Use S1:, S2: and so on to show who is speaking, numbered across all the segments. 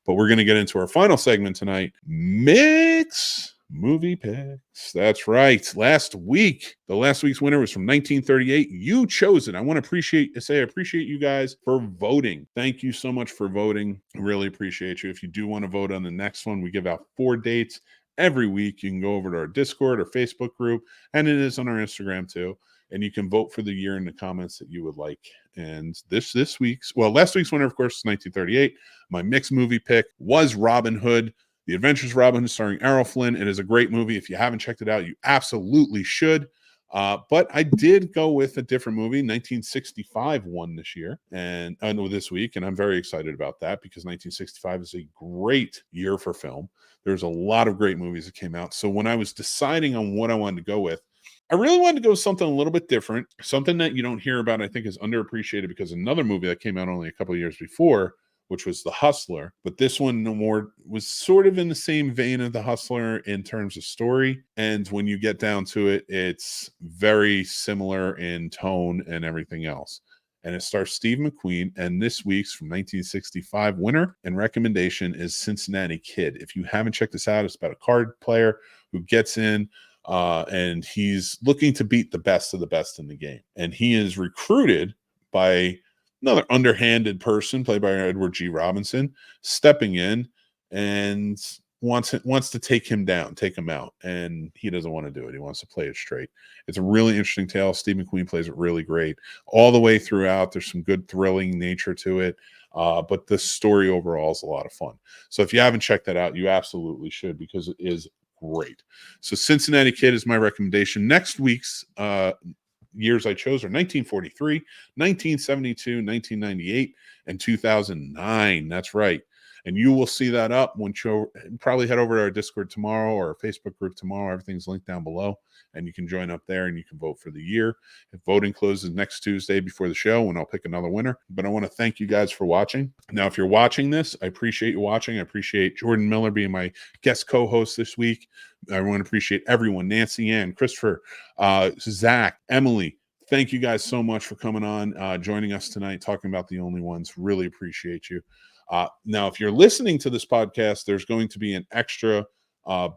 S1: But we're going to get into our final segment tonight, Mick's Movie Picks. That's right. The last week's winner was from 1938. You chose it. I want to appreciate you guys for voting. Thank you so much for voting. I really appreciate you. If you do want to vote on the next one, we give out 4 dates every week. You can go over to our Discord or Facebook group, and it is on our Instagram too. And you can vote for the year in the comments that you would like. And last week's winner, of course, is 1938. My mixed movie pick was Robin Hood, The Adventures of Robin Hood, starring Errol Flynn. It is a great movie. If you haven't checked it out, you absolutely should. But I did go with a different movie. 1965 won this week, and I'm very excited about that because 1965 is a great year for film. There's a lot of great movies that came out. So when I was deciding on what I wanted to go with, I really wanted to go with something a little bit different, something that you don't hear about, I think is underappreciated because another movie that came out only a couple of years before, which was The Hustler. But this one was sort of in the same vein of The Hustler in terms of story. And when you get down to it, it's very similar in tone and everything else. And it stars Steve McQueen. And this week's from 1965 winner and recommendation is Cincinnati Kid. If you haven't checked this out, it's about a card player who gets in and he's looking to beat the best of the best in the game. And he is recruited by another underhanded person played by Edward G. Robinson, stepping in and wants to take him out. And he doesn't want to do it. He wants to play it straight. It's a really interesting tale. Steve McQueen plays it really great all the way throughout. There's some good thrilling nature to it. But the story overall is a lot of fun. So if you haven't checked that out, you absolutely should because it is great. So Cincinnati Kid is my recommendation. Next week's years I chose are 1943, 1972, 1998, and 2009. That's right. And you will see that up when you probably head over to our Discord tomorrow or our Facebook group tomorrow. Everything's linked down below, and you can join up there and you can vote for the year. If voting closes next Tuesday before the show, and I'll pick another winner. But I want to thank you guys for watching. Now, if you're watching this, I appreciate you watching. I appreciate Jordan Miller being my guest co-host this week. I want to appreciate everyone, Nancy Ann, Christopher, Zach, Emily. Thank you guys so much for coming on, joining us tonight, talking about The Only Ones. Really appreciate you. Now, if you're listening to this podcast, there's going to be an extra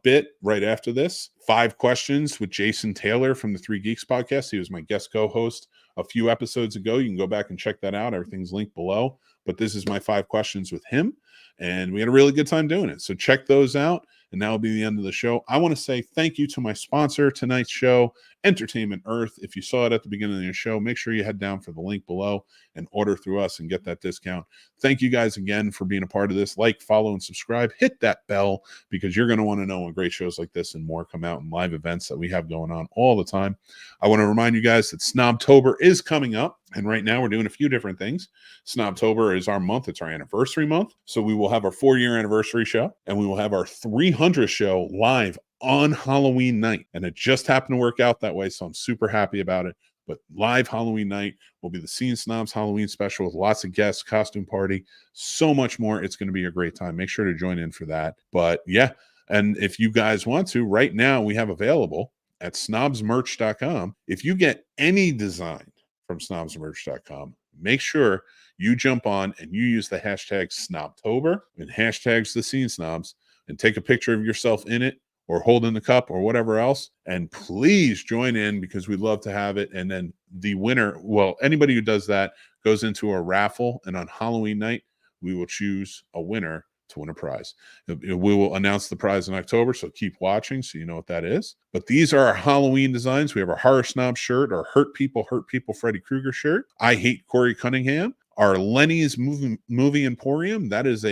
S1: bit right after this. 5 questions with Jason Taylor from the 3 Geeks podcast. He was my guest co-host a few episodes ago. You can go back and check that out. Everything's linked below. But this is my 5 questions with him. And we had a really good time doing it. So check those out. And that will be the end of the show. I want to say thank you to my sponsor tonight's show, Entertainment Earth. If you saw it at the beginning of the show, make sure you head down for the link below and order through us and get that discount. Thank you guys again for being a part of this. Like, follow, and subscribe. Hit that bell because you're going to want to know when great shows like this and more come out and live events that we have going on all the time. I want to remind you guys that Snobtober is coming up. And right now we're doing a few different things. Snobtober is our month. It's our anniversary month. So we will have our 4-year anniversary show and we will have our 300th show live on Halloween night. And it just happened to work out that way. So I'm super happy about it. But live Halloween night will be the Scene Snobs Halloween special with lots of guests, costume party, so much more. It's going to be a great time. Make sure to join in for that. But yeah, and if you guys want to, right now we have available at snobsmerch.com. If you get any design from snobsmerch.com, make sure you jump on and you use the hashtag Snobtober and hashtags the Scene Snobs and take a picture of yourself in it or holding the cup or whatever else. And please join in because we'd love to have it. And then the winner, well, anybody who does that goes into a raffle. And on Halloween night, we will choose a winner to win a prize. We will announce the prize in October, so keep watching so you know what that is. But these are our Halloween designs. We have our Horror Snob shirt, our Hurt People Freddy Krueger shirt. I Hate Corey Cunningham. Our Lenny's movie Emporium. That is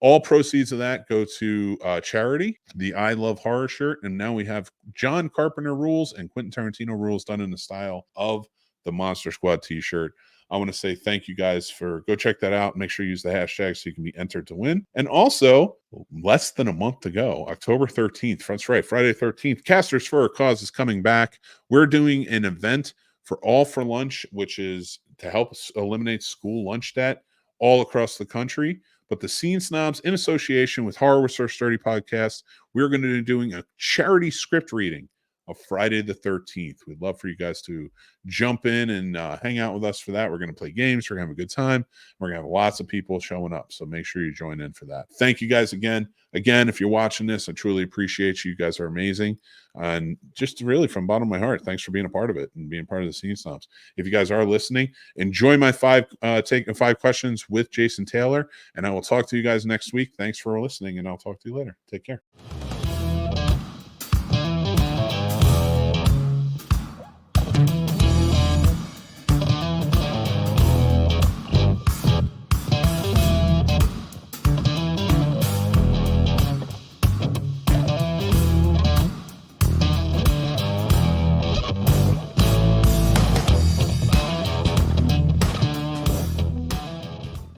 S1: all proceeds of that go to charity. The I Love Horror shirt. And now we have John Carpenter rules and Quentin Tarantino rules done in the style of the Monster Squad t-shirt. I want to say thank you guys go check that out. Make sure you use the hashtag so you can be entered to win. And also, less than a month to go, October 13th. That's right, Friday 13th. Casters for a Cause is coming back. We're doing an event for All for Lunch, which is to help us eliminate school lunch debt all across the country. But the Scene Snobs, in association with Horror with Sir Sturdy podcast, we're going to be doing a charity script reading of Friday the 13th. We'd love for you guys to jump in and hang out with us for that. We're going to play games. We're going to have a good time. We're going to have lots of people showing up. So make sure you join in for that. Thank you guys again. Again, if you're watching this, I truly appreciate you. You guys are amazing. And just really from the bottom of my heart, thanks for being a part of it and being part of the Scene Snobs. If you guys are listening, enjoy my five questions with Jason Taylor. And I will talk to you guys next week. Thanks for listening, and I'll talk to you later. Take care.